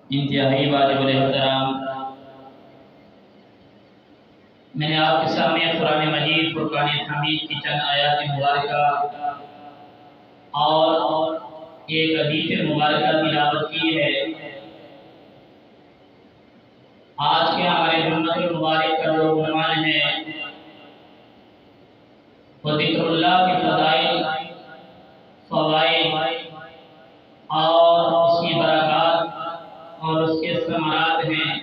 انتہائی واجب الاحترام، میں نے آپ کے سامنے قرآن مجید فرقان حمید کی چند آیات مبارکہ اور ایک حدیث مبارکہ تلاوت کی ہے۔ آج کے ہمارے جمعہ المبارک کا جو عنوان ہے وہ ذکر اللہ کے فضائل، فوائد اور اس کی برکات اور اس کے ثمرات ہیں۔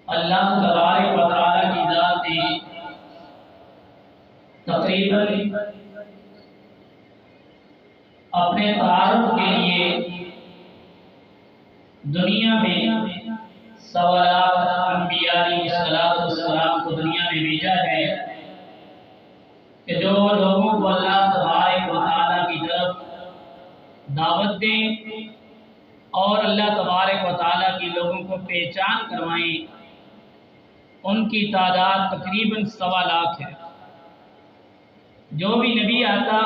اللہ تبارک و تعالی کی ذات نے تقریباً اپنے تعارف کے لیے دنیا میں 1.25 لاکھ انبیاء علیہ السلام کو دنیا میں بھیجا ہے کہ جو لوگوں کو اللہ تبارک و تعالی کی طرف دعوت دیں اور اللہ تبارک و تعالی کی لوگوں کو پہچان کروائیں۔ ان کی تعداد تقریباً 1.25 لاکھ ہے۔ جو بھی نبی آتا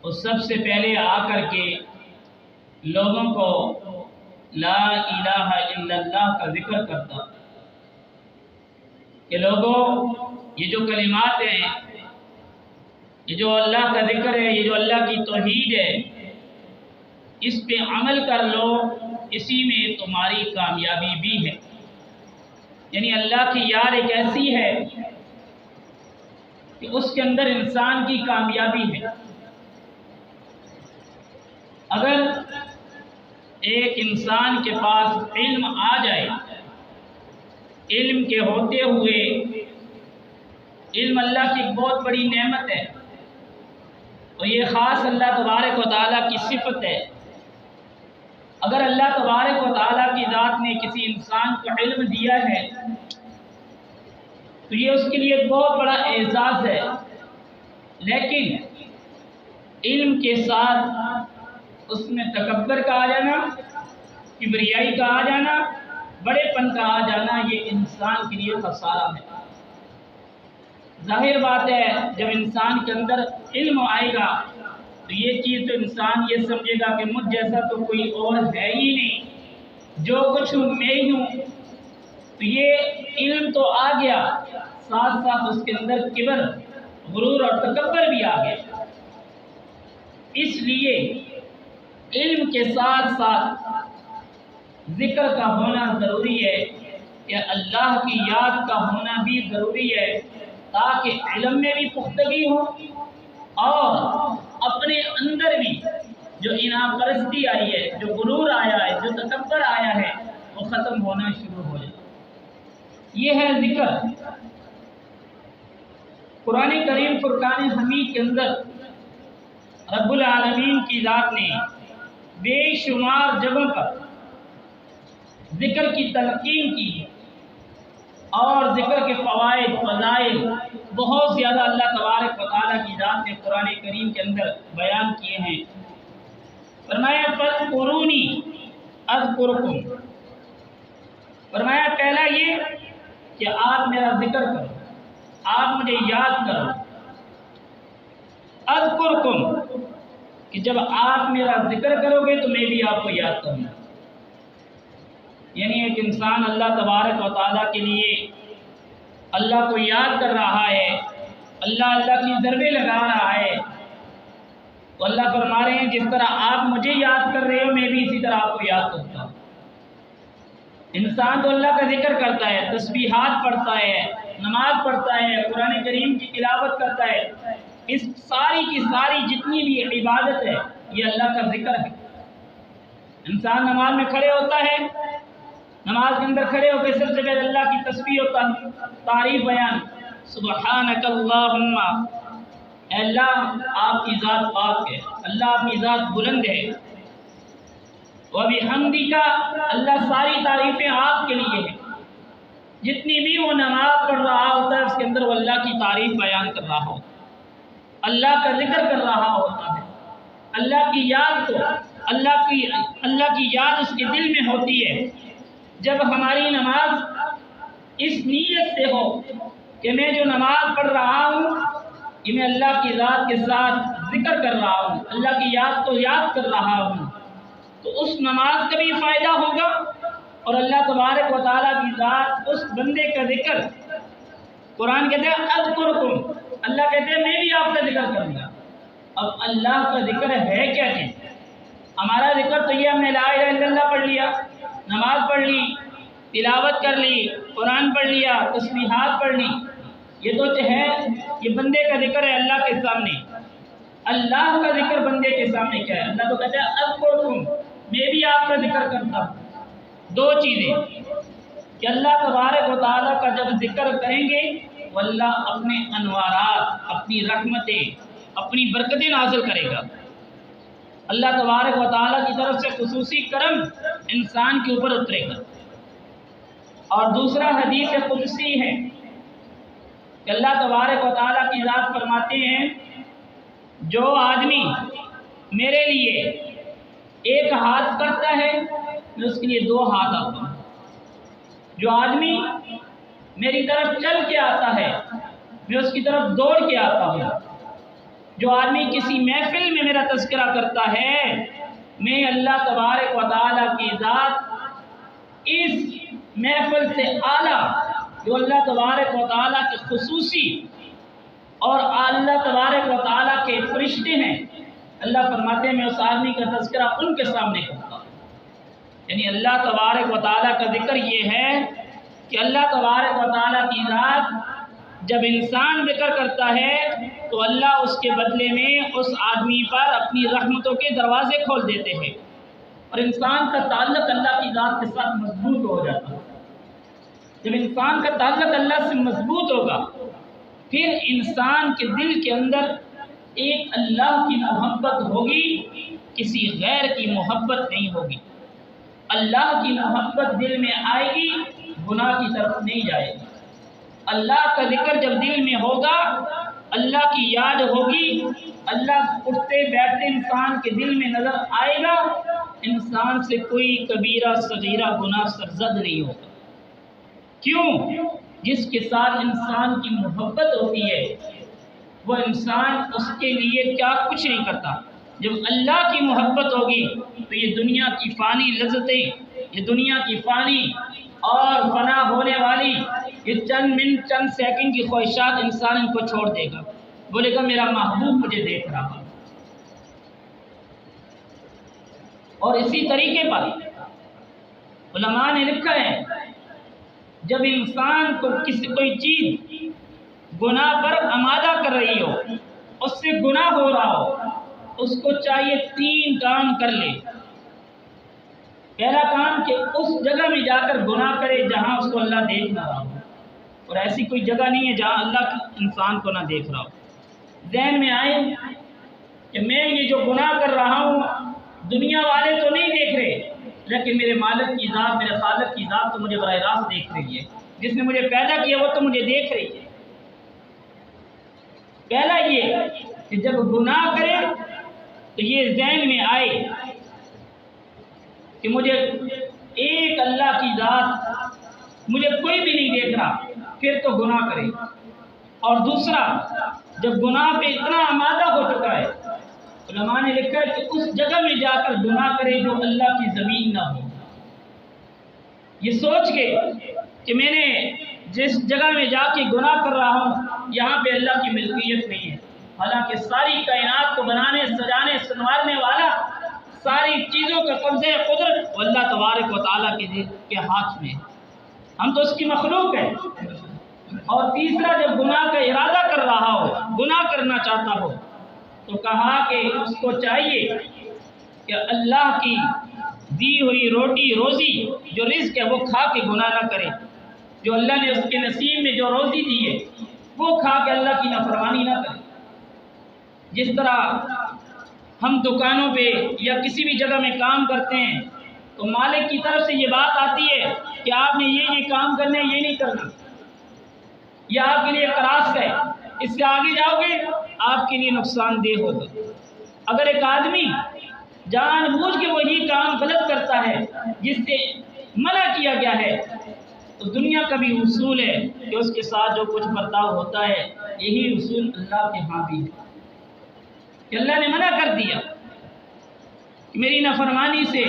وہ سب سے پہلے آ کر کے لوگوں کو لا الہ الا اللہ کا ذکر کرتا کہ لوگوں یہ جو کلمات ہیں، یہ جو اللہ کا ذکر ہے، یہ جو اللہ کی توحید ہے، اس پہ عمل کر لو، اسی میں تمہاری کامیابی بھی ہے۔ یعنی اللہ کی یاد ایک ایسی ہے کہ اس کے اندر انسان کی کامیابی ہے۔ اگر ایک انسان کے پاس علم آ جائے، علم کے ہوتے ہوئے، علم اللہ کی ایک بہت بڑی نعمت ہے اور یہ خاص اللہ تبارک و تعالیٰ کی صفت ہے۔ اگر اللہ تبارک و تعالیٰ کی ذات نے کسی انسان کو علم دیا ہے تو یہ اس کے لیے ایک بہت بڑا اعزاز ہے، لیکن علم کے ساتھ اس میں تکبر کا آ جانا، کبریائی کا آ جانا، بڑے پن کا آ جانا، یہ انسان کے لیے خسارہ ہے۔ ظاہر بات ہے جب انسان کے اندر علم آئے گا تو یہ چیز تو انسان یہ سمجھے گا کہ مجھ جیسا تو کوئی اور ہے ہی نہیں، جو کچھ ہوں میں ہی ہوں۔ تو یہ علم تو آ گیا، ساتھ ساتھ اس کے اندر کبر، غرور اور تکبر بھی آ گیا۔ اس لیے علم کے ساتھ ساتھ ذکر کا ہونا ضروری ہے کہ اللہ کی یاد کا ہونا بھی ضروری ہے، تاکہ علم میں بھی پختگی ہو اور اپنے اندر بھی جو انعام پرستی آئی ہے، جو غرور آیا ہے، جو تکبر آیا ہے، وہ ختم ہونا شروع ہو جائے۔ یہ ہے ذکر۔ قرآن کریم فرقان حمید کے اندر رب العالمین کی ذات نے بے شمار جگہوں پر ذکر کی تلقین کی اور ذکر کے فوائد، فضائل بہت زیادہ اللہ تبارک و تعالیٰ کی ذات نے قرآن کریم کے اندر بیان کیے ہیں۔ فرمایا فاذکرونی اذکرکم، فرمایا پہلا یہ کہ آپ میرا ذکر کرو، آپ مجھے یاد کرو۔ اذکرکم کہ جب آپ میرا ذکر کرو گے تو میں بھی آپ کو یاد کروں گا۔ یعنی ایک انسان اللہ تبارک و تعالیٰ کے لیے اللہ کو یاد کر رہا ہے، اللہ کی ضربیں لگا رہا ہے، تو اللہ فرما رہے ہیں جس طرح آپ مجھے یاد کر رہے ہو میں بھی اسی طرح آپ کو یاد کرتا ہوں۔ انسان تو اللہ کا ذکر کرتا ہے، تسبیحات پڑھتا ہے، نماز پڑھتا ہے، قرآن کریم کی تلاوت کرتا ہے، اس ساری کی ساری جتنی بھی عبادت ہے یہ اللہ کا ذکر ہے۔ انسان نماز میں کھڑے ہوتا ہے، نماز کے اندر کھڑے ہو کے سب سے پہلے اللہ کی تسبیح اور تعریف بیان، سبحانک اللہم، اے اللہ آپ کی ذات پاک ہے، اللہ آپ کی ذات بلند ہے، وبحمدک، اللہ ساری تعریفیں آپ کے لیے ہیں۔ جتنی بھی وہ نماز پڑھ رہا ہوتا ہے اس کے اندر وہ اللہ کی تعریف بیان کر رہا ہوتا ہے، اللہ کا ذکر کر رہا ہوتا ہے، اللہ کی یاد کو، اللہ کی یاد اس کے دل میں ہوتی ہے۔ جب ہماری نماز اس نیت سے ہو کہ میں جو نماز پڑھ رہا ہوں کہ میں اللہ کی ذات کے ساتھ ذکر کر رہا ہوں، اللہ کی یاد کو یاد کر رہا ہوں، تو اس نماز کا بھی فائدہ ہوگا، اور اللہ تبارک و تعالیٰ کی ذات اس بندے کا ذکر، قرآن کہتے ہیں اذکرکم، اللہ کہتے ہیں میں بھی آپ کا ذکر کروں گا۔ اب اللہ کا ذکر ہے کیا چیز؟ ہمارا ذکر تو یہ ہم نے لا الہ الا اللہ پڑھ لیا، نماز پڑھ لی، تلاوت کر لی، قرآن پڑھ لیا، تسبیحات پڑھ لی، یہ تو ہے، یہ بندے کا ذکر ہے اللہ کے سامنے۔ اللہ کا ذکر بندے کے سامنے کیا ہے؟ اللہ تو کہتا ہے اذکرکم، میں بھی آپ کا ذکر کرتا ہوں۔ دو چیزیں کہ اللہ تبارک و تعالیٰ کا جب ذکر کریں گے وہ اللہ اپنے انوارات، اپنی رحمتیں، اپنی برکتیں نازل کرے گا۔ اللہ تبارک و تعالیٰ کی طرف سے خصوصی کرم انسان کے اوپر اترے گا۔ اور دوسرا حدیث قدسی ہے کہ اللہ تبارک و تعالیٰ کی ذات فرماتے ہیں جو آدمی میرے لیے ایک ہاتھ کرتا ہے میں اس کے لیے دو ہاتھ آتا ہوں، جو آدمی میری طرف چل کے آتا ہے میں اس کی طرف دوڑ کے آتا ہوں، جو آدمی کسی محفل میں میرا تذکرہ کرتا ہے میں اللہ تبارک و تعالیٰ کی ذات اس محفل سے اعلیٰ جو اللہ تبارک و تعالیٰ کے خصوصی اور اللہ تبارک و تعالیٰ کے فرشتے ہیں، اللہ فرماتے ہیں میں اس آدمی کا تذکرہ ان کے سامنے کرتا ہوں۔ یعنی اللہ تبارک و تعالیٰ کا ذکر یہ ہے کہ اللہ تبارک و تعالیٰ کی ذات جب انسان ذکر کرتا ہے تو اللہ اس کے بدلے میں اس آدمی پر اپنی رحمتوں کے دروازے کھول دیتے ہیں، اور انسان کا تعلق اللہ کی ذات کے ساتھ مضبوط ہو جاتا ہے۔ جب انسان کا تعلق اللہ سے مضبوط ہوگا پھر انسان کے دل کے اندر ایک اللہ کی محبت ہوگی، کسی غیر کی محبت نہیں ہوگی۔ اللہ کی محبت دل میں آئے گی، گناہ کی طرف نہیں جائے گی۔ اللہ کا ذکر جب دل میں ہوگا، اللہ کی یاد ہوگی، اللہ اٹھتے بیٹھتے انسان کے دل میں نظر آئے گا، انسان سے کوئی کبیرہ صغیرہ گناہ سرزد نہیں ہوگا۔ کیوں؟ جس کے ساتھ انسان کی محبت ہوتی ہے وہ انسان اس کے لیے کیا کچھ نہیں کرتا۔ جب اللہ کی محبت ہوگی تو یہ دنیا کی فانی لذتیں، یہ دنیا کی فانی اور فنا ہونے والی یہ چند منٹ چند سیکنڈ کی خواہشات انسان ان کو چھوڑ دے گا، بولے گا میرا محبوب مجھے دیکھ رہا۔ اور اسی طریقے پر علماء نے لکھا ہے جب انسان کو کوئی چیز گناہ پر آمادہ کر رہی ہو، اس سے گناہ ہو رہا ہو، اس کو چاہیے 3 کام کر لے۔ پہلا کام کہ اس جگہ میں جا کر گناہ کرے جہاں اس کو اللہ دیکھ نہ رہا ہو، اور ایسی کوئی جگہ نہیں ہے جہاں اللہ انسان کو نہ دیکھ رہا ہو۔ ذہن میں آئے کہ میں یہ جو گناہ کر رہا ہوں دنیا والے تو نہیں دیکھ رہے، لیکن میرے مالک کی ذات، میرے خالق کی ذات تو مجھے براہ راست دیکھ رہی ہے، جس نے مجھے پیدا کیا وہ تو مجھے دیکھ رہی ہے۔ پہلا یہ کہ جب گناہ کرے تو یہ ذہن میں آئے کہ مجھے ایک اللہ کی ذات، مجھے کوئی بھی نہیں دیکھ رہا، پھر تو گناہ کرے۔ اور دوسرا جب گناہ پہ اتنا آمادہ ہو چکا ہے، علماء نے لکھا ہے کہ اس جگہ میں جا کر گناہ کرے جو اللہ کی زمین نہ ہو، یہ سوچ کے کہ میں نے جس جگہ میں جا کے گناہ کر رہا ہوں یہاں پہ اللہ کی ملکیت نہیں ہے، حالانکہ ساری کائنات کو بنانے، سجانے، سنوارنے والا، ساری چیزوں کا قبضہ قدرت اللہ تبارک و تعالیٰ کے ہاتھ میں، ہم تو اس کی مخلوق ہیں۔ اور تیسرا جب گناہ کا ارادہ کر رہا ہو، گناہ کرنا چاہتا ہو، تو کہا کہ اس کو چاہیے کہ اللہ کی دی ہوئی روٹی روزی جو رزق ہے وہ کھا کے گناہ نہ کرے، جو اللہ نے اس کے نصیب میں جو روزی دی ہے وہ کھا کے اللہ کی نافرمانی نہ کرے۔ جس طرح ہم دکانوں پہ یا کسی بھی جگہ میں کام کرتے ہیں تو مالک کی طرف سے یہ بات آتی ہے کہ آپ نے یہ کام کرنا ہے، یہ نہیں کرنا، یہ آپ کے لیے کراس ہے، اس سے آگے جاؤ گے آپ کے لیے نقصان دہ ہوگا۔ اگر ایک آدمی جان بوجھ کے وہی کام غلط کرتا ہے جس سے منع کیا گیا ہے تو دنیا کا بھی اصول ہے کہ اس کے ساتھ جو کچھ برتاؤ ہوتا ہے یہی اصول اللہ کے ہاں بھی ہے کہ اللہ نے منع کر دیا میری نافرمانی سے،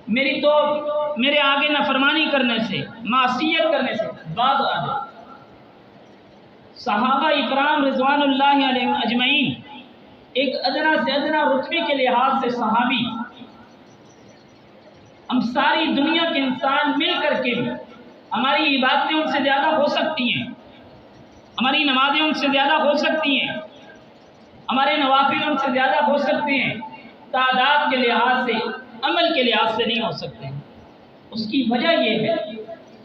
میرے آگے نافرمانی کرنے سے، معصیت کرنے سے باز آ جائے۔ صحابہ اکرام رضوان اللہ علیہم اجمعین ایک ادنا سے ادنا رتبے کے لحاظ سے صحابی، ہم ساری دنیا کے انسان مل کر کے بھی ہماری عبادتیں ان سے زیادہ ہو سکتی ہیں، ہماری نمازیں ان سے زیادہ ہو سکتی ہیں، ہمارے نوافل ان سے زیادہ ہو سکتے ہیں، تعداد کے لحاظ سے، عمل کے لحاظ سے نہیں ہو سکتے۔ اس کی وجہ یہ ہے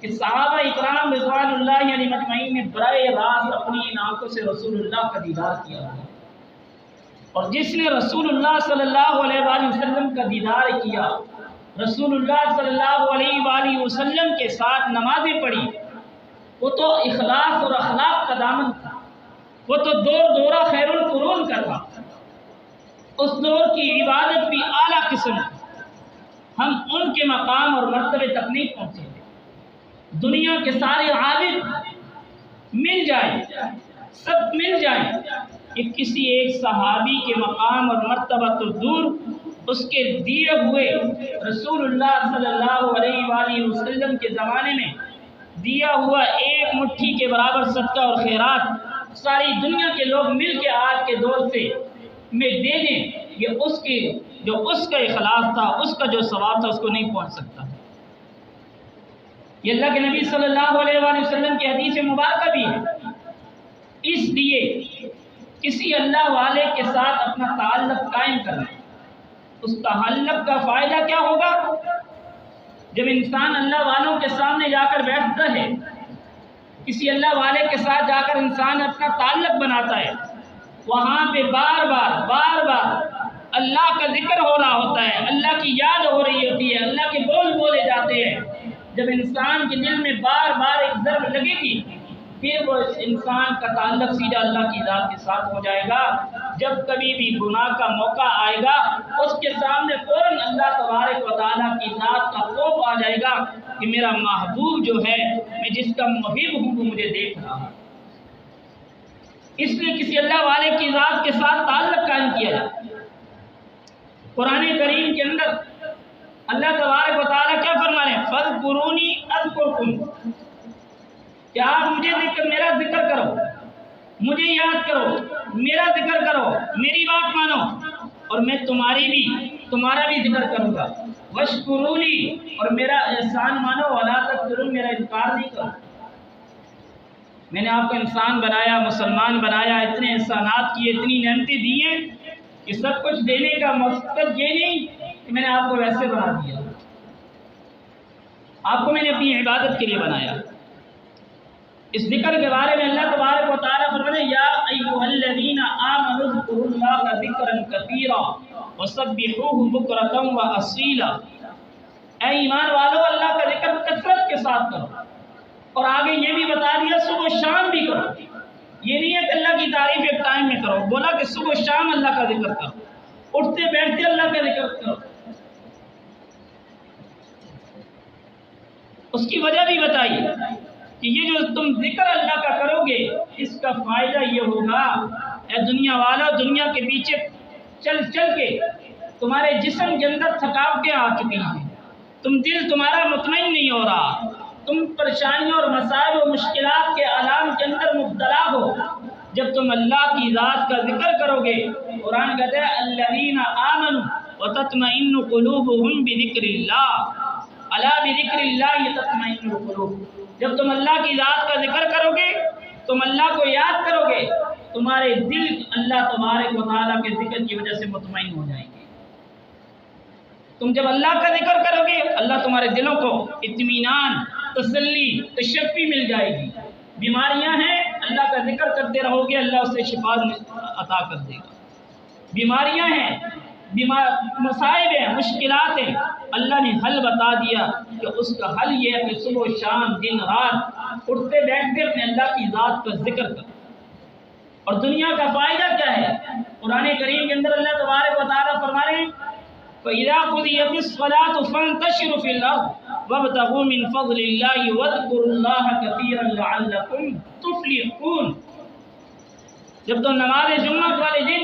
کہ صحابہ اکرام رضوان اللہ علیہم اجمعین نے براہ راست اپنی ان آنکھوں سے رسول اللہ کا دیدار کیا ہے، اور جس نے رسول اللہ صلی اللہ علیہ وآلہ وسلم کا دیدار کیا، رسول اللہ صلی اللہ علیہ وآلہ وسلم کے ساتھ نمازیں پڑھی، وہ تو اخلاص اور اخلاق کا دامن تھا، وہ تو دورہ خیر القرون کا تھا، اس دور کی عبادت بھی اعلیٰ قسم کی۔ ہم ان کے مقام اور مرتبے تک نہیں پہنچے۔ دنیا کے سارے عابد مل جائیں، سب مل جائیں کہ کسی ایک صحابی کے مقام اور مرتبہ تو دور، اس کے دیے ہوئے رسول اللہ صلی اللہ علیہ وآلہ وسلم کے زمانے میں دیا ہوا ایک مٹھی کے برابر صدقہ اور خیرات ساری دنیا کے لوگ مل کے آج کے دور سے میں دے دیں، یہ اس کا اخلاص تھا، اس کا جو ثواب تھا، اس کو نہیں پہنچ سکتا۔ یہ اللہ کے نبی صلی اللہ علیہ وآلہ وسلم کی حدیث مبارکہ بھی ہے۔ اس لیے کسی اللہ والے کے ساتھ اپنا تعلق قائم کرنا، اس تعلق کا فائدہ کیا ہوگا؟ جب انسان اللہ والوں کے سامنے جا کر بیٹھتا ہے، کسی اللہ والے کے ساتھ جا کر انسان اپنا تعلق بناتا ہے، وہاں پہ بار بار اللہ کا ذکر ہو رہا ہوتا ہے، اللہ کی یاد ہو رہی ہوتی ہے، اللہ کے بول بولے جاتے ہیں۔ جب انسان کے دل میں بار بار ایک ضرب لگے گی، پھر وہ انسان کا تعلق سیدھا اللہ کی ذات کے ساتھ ہو جائے گا۔ جب کبھی بھی گناہ کا موقع آئے گا، اس کے سامنے فوراً اللہ تبارک و تعالیٰ کی ذات کا خوف آ جائے گا کہ میرا محبوب جو ہے، میں جس کا محب ہوں، وہ مجھے دیکھ رہا ہے۔ اس لیے کسی اللہ والے کی ذات کے ساتھ تعلق قائم کیا جائے۔ قرآن کریم کے اندر اللہ تبارک و تعالیٰ کیا فرما رہے ہیں؟ فَاذْكُرُونِي أَذْكُرْكُمْ، کہ آپ میرا ذکر کرو، مجھے یاد کرو، میرا ذکر کرو، میری بات مانو، اور میں تمہارا بھی ذکر کروں گا۔ وَاشْكُرُونِي، اور میرا احسان مانو، وَلَا تَكْفُرُونِ، میرا انکار نہیں کرو۔ میں نے آپ کو انسان بنایا، مسلمان بنایا، اتنے احسانات کیے، اتنی نعمتیں دی ہیں کہ سب کچھ دینے کا مقصد یہ نہیں کہ میں نے آپ کو ویسے بنا دیا، آپ کو میں نے اپنی عبادت کے لیے بنایا۔ اس ذکر کے بارے میں اللہ تبارک و تعالیٰ فرماتے ہیں، یا ایھا الذین آمنوا اذکروا اللہ ذکرا کثیرا وسبحوہ بکرۃ واصیلا، اے ایمان والو اللہ کا ذکر کثرت کے ساتھ کرو، اور آگے یہ بھی بتا دیا صبح و شام بھی کرو۔ یہ نہیں ہے کہ اللہ کی تعریف ایک ٹائم میں کرو، بولا کہ صبح و شام اللہ کا ذکر کرو، اٹھتے بیٹھتے اللہ کا ذکر کرو۔ اس کی وجہ بھی بتائیے کہ یہ جو تم ذکر اللہ کا کرو گے، اس کا فائدہ یہ ہوگا، اے دنیا والا، دنیا کے پیچھے چل کے تمہارے جسم کے اندر تھکاوٹیں آ چکی ہیں، تمہارا مطمئن نہیں ہو رہا، تم پریشانیوں اور مسائل و مشکلات کے عالم کے اندر مبتلا ہو۔ جب تم اللہ کی ذات کا ذکر کرو گے، قرآن کہتا ہے الذین آمنوا وتطمئن قلوبهم بذکر اللہ، الا بذکر اللہ تطمئن القلوب۔ جب تم اللہ کی ذات کا ذکر کرو گے، تم اللہ کو یاد کرو گے، تمہارے دل اللہ تبارک و تعالیٰ کے ذکر کی وجہ سے مطمئن ہو جائیں گے۔ تم جب اللہ کا ذکر کرو گے، اللہ تمہارے دلوں کو اطمینان، تسلی، تشفی مل جائے گی۔ بیماریاں ہیں، اللہ کا ذکر کرتے رہو گے، اللہ اسے شفا عطا کر دے گا۔ بیماریاں ہیں، مصائب ہیں، مشکلات ہیں، اللہ نے حل بتا دیا کہ اس کا حل یہ ہے کہ صبح و شام، دن رات، اٹھتے بیٹھتے اپنے اللہ کی ذات کا ذکر کرو۔ اور دنیا کا فائدہ کیا ہے؟ قرآن کریم کے اندر اللہ تبارک و تعالیٰ فرما رہے ہیں فَإِذَا قُضِيَتِ الصَّلَاةُ فَانتَشِرُوا فِي الْأَرْضِ وَابْتَغُوا مِن فَضْلِ اللَّهِ وَاذْكُرُوا اللَّهَ كَثِيرًا لَعَلَّكُمْ تُفْلِحُونَ۔ جب تم نماز جمعہ والے دن